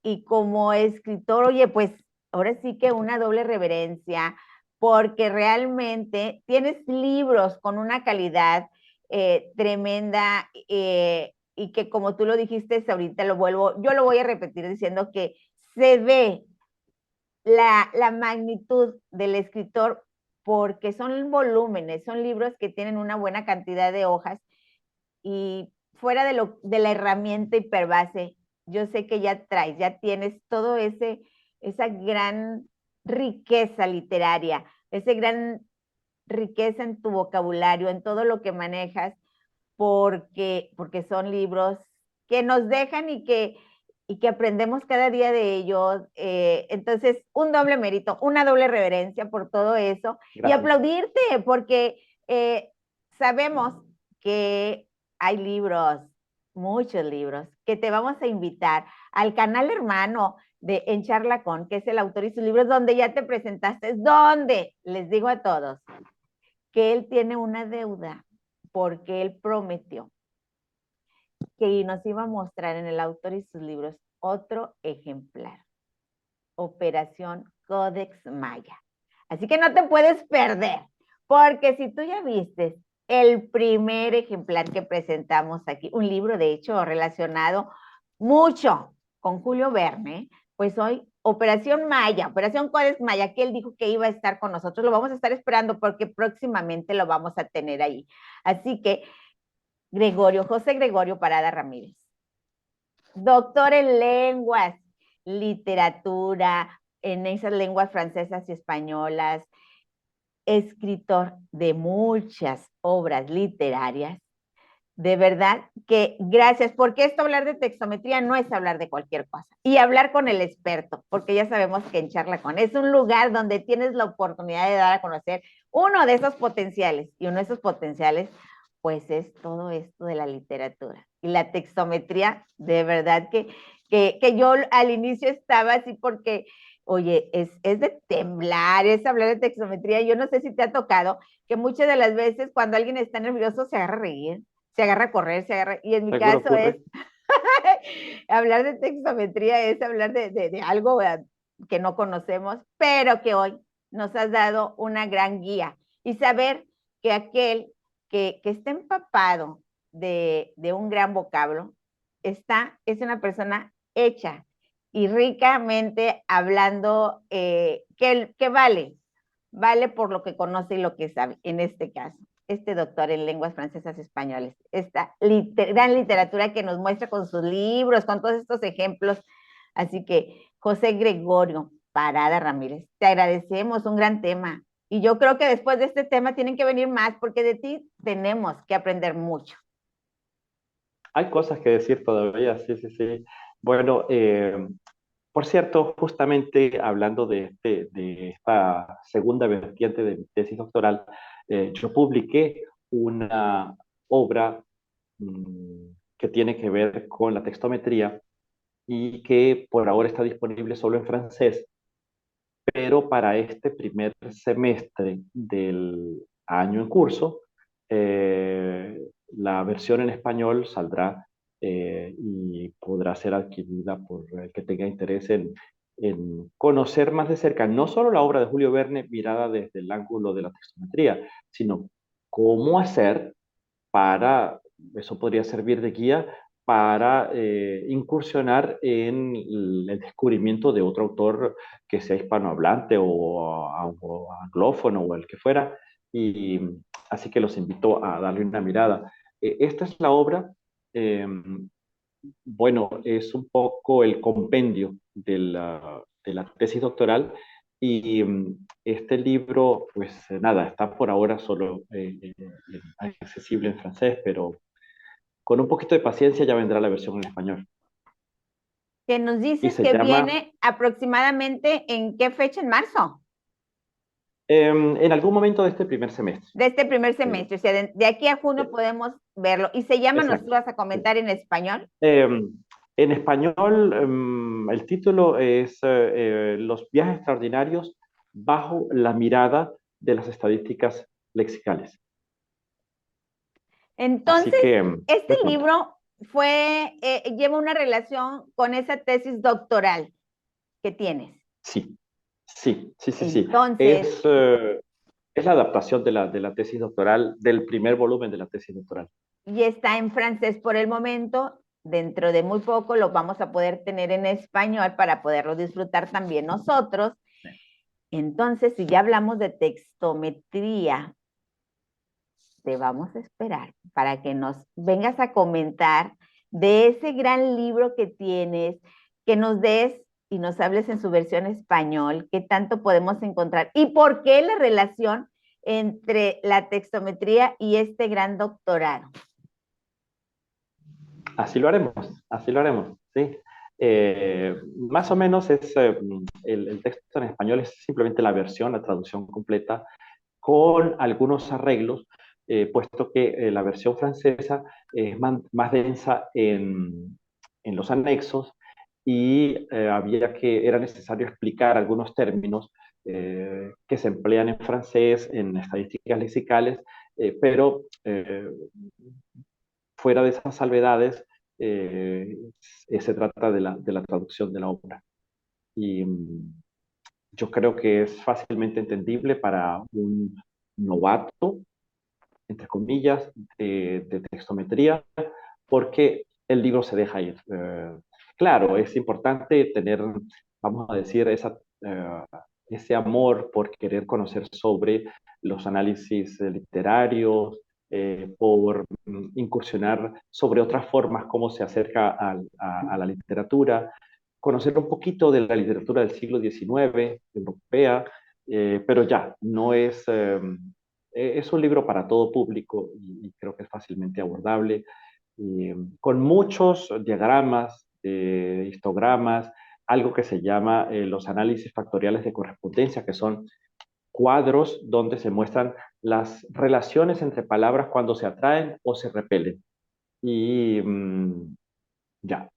Y como escritor, oye, pues ahora sí que una doble reverencia, porque realmente tienes libros con una calidad tremenda, y que como tú lo dijiste ahorita, yo lo voy a repetir diciendo que se ve la magnitud del escritor porque son volúmenes, son libros que tienen una buena cantidad de hojas y fuera de la herramienta hiperbase, yo sé que ya tienes todo esa gran riqueza literaria, esa gran riqueza en tu vocabulario, en todo lo que manejas, porque son libros que nos dejan y que aprendemos cada día de ellos. Entonces, un doble mérito, una doble reverencia por todo eso y Gracias. aplaudirte porque sabemos que hay libros, muchos libros, que te vamos a invitar al canal hermano de En Charla Con, que es el autor y sus libros, donde ya te presentaste, donde les digo a todos que él tiene una deuda porque él prometió que nos iba a mostrar en el autor y sus libros otro ejemplar, Operación Codex Maya. Así que no te puedes perder, porque si tú ya viste el primer ejemplar que presentamos aquí, un libro de hecho relacionado mucho con Julio Verne, pues hoy Operación Maya, Operación Codex Maya, que él dijo que iba a estar con nosotros, lo vamos a estar esperando porque próximamente lo vamos a tener ahí. Así que José Gregorio Parada Ramírez, doctor en lenguas, literatura, en esas lenguas francesas y españolas, escritor de muchas obras literarias, De verdad que gracias, porque esto hablar de textometría no es hablar de cualquier cosa. Y hablar con el experto, porque ya sabemos que en Charla Con es un lugar donde tienes la oportunidad de dar a conocer uno de esos potenciales. Y uno de esos potenciales, pues es todo esto de la literatura. Y la textometría, de verdad que yo al inicio estaba así porque, oye, es de temblar, es hablar de textometría. Yo no sé si te ha tocado que muchas de las veces cuando alguien está nervioso se agarra a reír, se agarra a correr, se agarra, y en mi Seguro caso es ocurre. hablar de textometría, es hablar de algo, ¿verdad?, que no conocemos, pero que hoy nos has dado una gran guía. Y saber que aquel que está empapado de un gran vocablo, es una persona hecha y ricamente hablando, que vale por lo que conoce y lo que sabe, en este caso este doctor en lenguas francesas españoles, esta gran literatura que nos muestra con sus libros, con todos estos ejemplos. Así que, José Gregorio Parada Ramírez, te agradecemos, un gran tema. Y yo creo que después de este tema tienen que venir más, porque de ti tenemos que aprender mucho. Hay cosas que decir todavía, sí, sí, sí. Bueno, por cierto, justamente hablando de esta segunda vertiente de mi tesis doctoral, yo publiqué una obra que tiene que ver con la textometría y que por ahora está disponible solo en francés, pero para este primer semestre del año en curso, la versión en español saldrá y podrá ser adquirida por el que tenga interés en conocer más de cerca, no solo la obra de Julio Verne mirada desde el ángulo de la textometría, sino cómo hacer para, eso podría servir de guía para incursionar en el descubrimiento de otro autor que sea hispanohablante o anglófono o el que fuera. Y así que los invito a darle una mirada. Esta es la obra, eh, bueno, es un poco el compendio de la tesis doctoral y este libro, pues nada, está por ahora solo accesible en francés, pero con un poquito de paciencia ya vendrá la versión en español. Que nos Y dices se que llama, viene aproximadamente en qué fecha, en marzo en algún momento de este primer semestre. de este primer Eh, semestre. O sea, de aquí a junio eh, podemos verlo. Y se llama, nos exacto. ibas a Sí. comentar en español. Eh, en español, el título es Los viajes extraordinarios bajo la mirada de las estadísticas lexicales. Así Entonces, que este es bonito. libro lleva una relación con esa tesis doctoral que tienes. Sí, sí, sí, sí, sí. Entonces, Es la adaptación de la tesis doctoral, del primer volumen de la tesis doctoral. y está en francés por el momento. Dentro de muy poco lo vamos a poder tener en español para poderlo disfrutar también nosotros. Entonces, si ya hablamos de textometría, te vamos a esperar para que nos vengas a comentar de ese gran libro que tienes, que nos des y nos hables en su versión español, qué tanto podemos encontrar y por qué la relación entre la textometría y este gran doctorado. Así lo haremos, así lo haremos, sí. Más o menos es el texto en español es simplemente la versión, la traducción completa, con algunos arreglos, puesto que la versión francesa es más densa en los anexos y era necesario explicar algunos términos que se emplean en francés, en estadísticas lexicales, pero fuera de esas salvedades, eh, se trata de la traducción de la obra. Y yo creo que es fácilmente entendible para un novato, entre comillas, de textometría, porque el libro se deja ir. Claro, es importante tener, vamos a decir, ese amor por querer conocer sobre los análisis literarios, por incursionar sobre otras formas, cómo se acerca a la literatura, conocer un poquito de la literatura del siglo XIX, europea, pero ya, no es es un libro para todo público y creo que es fácilmente abordable, con muchos diagramas, histogramas, algo que se llama los análisis factoriales de correspondencia, que son cuadros donde se muestran las relaciones entre palabras cuando se atraen o se repelen. Y ya,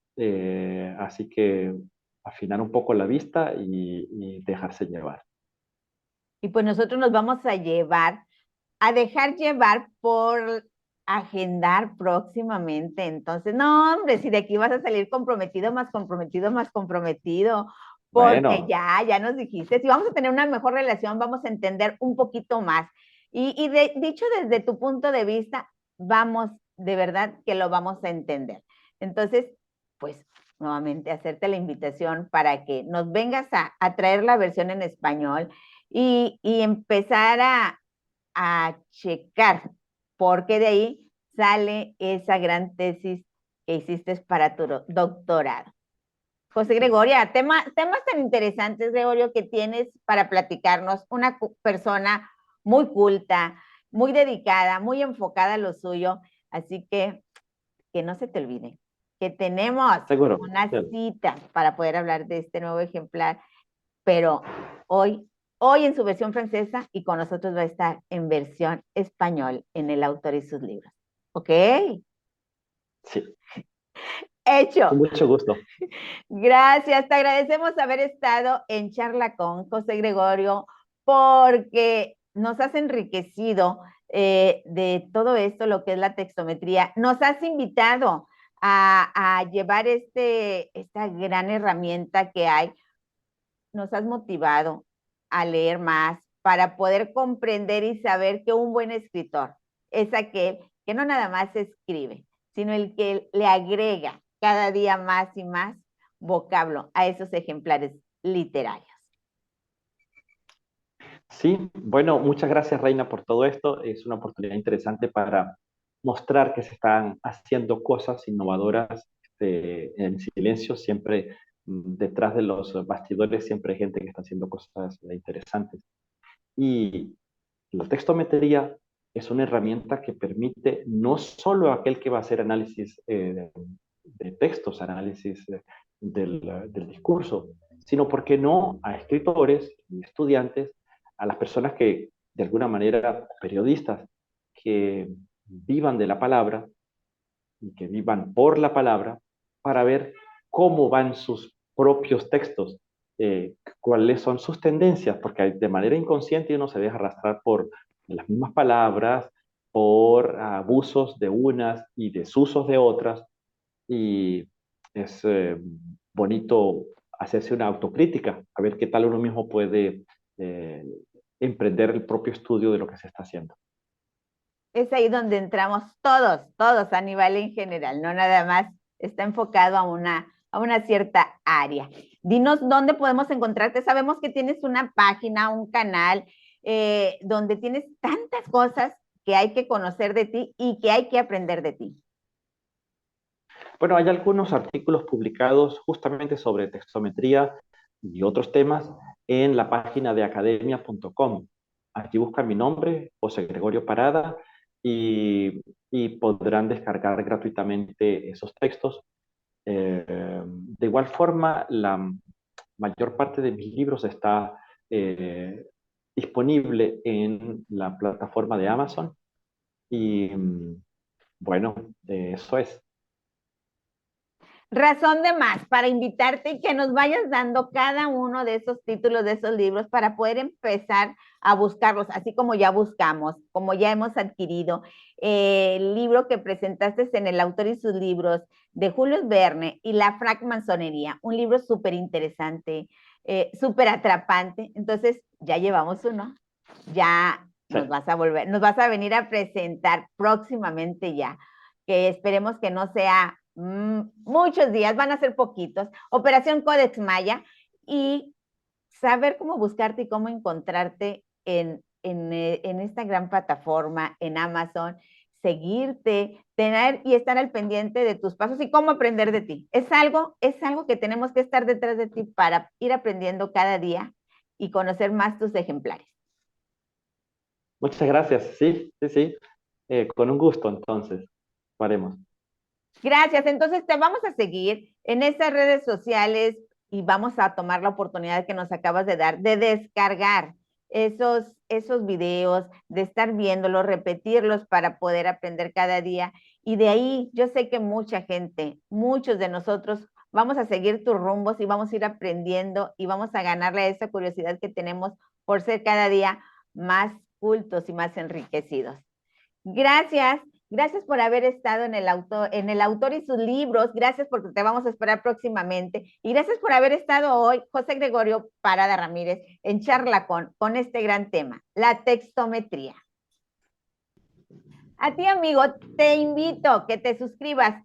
así que afinar un poco la vista y dejarse llevar. Y pues nosotros nos vamos a dejar llevar por agendar próximamente. Entonces, no, hombre, si de aquí vas a salir comprometido, más comprometido, más comprometido, porque Bueno, ya nos dijiste, si vamos a tener una mejor relación, vamos a entender un poquito más. Dicho desde tu punto de vista, vamos, de verdad que lo vamos a entender. Entonces, pues, nuevamente, hacerte la invitación para que nos vengas a traer la versión en español y empezar a checar, porque de ahí sale esa gran tesis que hiciste para tu doctorado. José Gregoria, temas tan interesantes, Gregorio, que tienes para platicarnos, una persona muy culta, muy dedicada, muy enfocada a lo suyo, así que no se te olvide que tenemos seguro. una cita para poder hablar de este nuevo ejemplar, pero hoy, hoy en su versión francesa y con nosotros va a estar en versión español en El autor y sus libros. ¿Ok? Sí, Hecho. con mucho gusto. Gracias, te agradecemos haber estado en charla con José Gregorio porque nos has enriquecido de todo esto, lo que es la textometría. Nos has invitado a llevar esta gran herramienta que hay, nos has motivado a leer más para poder comprender y saber que un buen escritor es aquel que no nada más escribe, sino el que le agrega cada día más y más vocablo a esos ejemplares literarios. Sí, bueno, muchas gracias, Reina, por todo esto. Es una oportunidad interesante para mostrar que se están haciendo cosas innovadoras en silencio, siempre detrás de los bastidores, siempre hay gente que está haciendo cosas interesantes. Y la textometría es una herramienta que permite no solo a aquel que va a hacer análisis de textos, análisis del discurso, sino, ¿por qué no?, a escritores y estudiantes, a las personas que, de alguna manera, periodistas, que vivan de la palabra y que vivan por la palabra, para ver cómo van sus propios textos, cuáles son sus tendencias, porque de manera inconsciente uno se deja arrastrar por las mismas palabras, por abusos de unas y desusos de otras, y es bonito hacerse una autocrítica, a ver qué tal uno mismo puede eh, emprender el propio estudio de lo que se está haciendo. Es ahí donde entramos todos a nivel en general, no nada más está enfocado a una cierta área. Dinos dónde podemos encontrarte. Sabemos que tienes una página, un canal, donde tienes tantas cosas que hay que conocer de ti y que hay que aprender de ti. Bueno, hay algunos artículos publicados justamente sobre textometría y otros temas en la página de academia.com. Aquí buscan mi nombre, José Gregorio Parada, y podrán descargar gratuitamente esos textos. De igual forma, la mayor parte de mis libros está eh, disponible en la plataforma de Amazon y bueno, eso es. Razón de más para invitarte y que nos vayas dando cada uno de esos títulos de esos libros para poder empezar a buscarlos, así como ya buscamos, como ya hemos adquirido el libro que presentaste en El autor y sus libros de Julio Verne y La francmasonería, un libro súper interesante, súper atrapante. Entonces, ya llevamos uno, ya Sí. nos vas a venir a presentar próximamente ya, que esperemos que no sea muchos días, van a ser poquitos. Operación Codex Maya y saber cómo buscarte y cómo encontrarte en esta gran plataforma, en Amazon, seguirte, tener y estar al pendiente de tus pasos y cómo aprender de ti. Es algo que tenemos que estar detrás de ti para ir aprendiendo cada día y conocer más tus ejemplares. Muchas gracias. Sí, sí, sí. Con un gusto, entonces, lo haremos. Gracias. Entonces te vamos a seguir en estas redes sociales y vamos a tomar la oportunidad que nos acabas de dar de descargar esos videos, de estar viéndolos, repetirlos para poder aprender cada día. Y de ahí yo sé que mucha gente, muchos de nosotros vamos a seguir tus rumbos y vamos a ir aprendiendo y vamos a ganarle a esa curiosidad que tenemos por ser cada día más cultos y más enriquecidos. Gracias, gracias por haber estado en el autor y sus libros, gracias porque te vamos a esperar próximamente y gracias por haber estado hoy, José Gregorio Parada Ramírez, en Charla con este gran tema, la textometría. A ti, amigo, te invito a que te suscribas,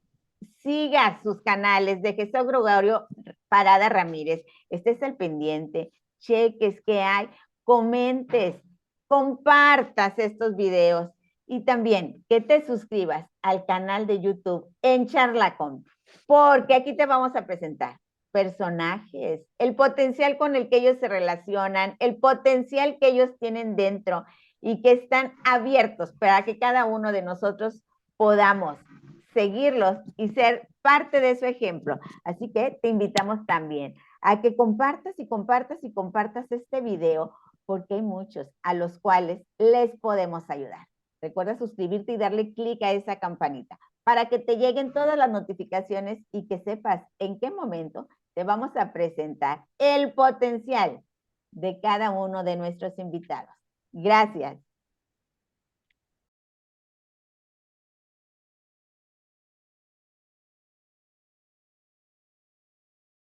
sigas sus canales de Jesús Gregorio Parada Ramírez, estés al pendiente, cheques qué hay, comentes, compartas estos videos y también que te suscribas al canal de YouTube en Charlacom, porque aquí te vamos a presentar personajes, el potencial con el que ellos se relacionan, el potencial que ellos tienen dentro y que están abiertos para que cada uno de nosotros podamos seguirlos y ser parte de su ejemplo. Así que te invitamos también a que compartas y compartas y compartas este video porque hay muchos a los cuales les podemos ayudar. Recuerda suscribirte y darle clic a esa campanita para que te lleguen todas las notificaciones y que sepas en qué momento te vamos a presentar el potencial de cada uno de nuestros invitados. Gracias.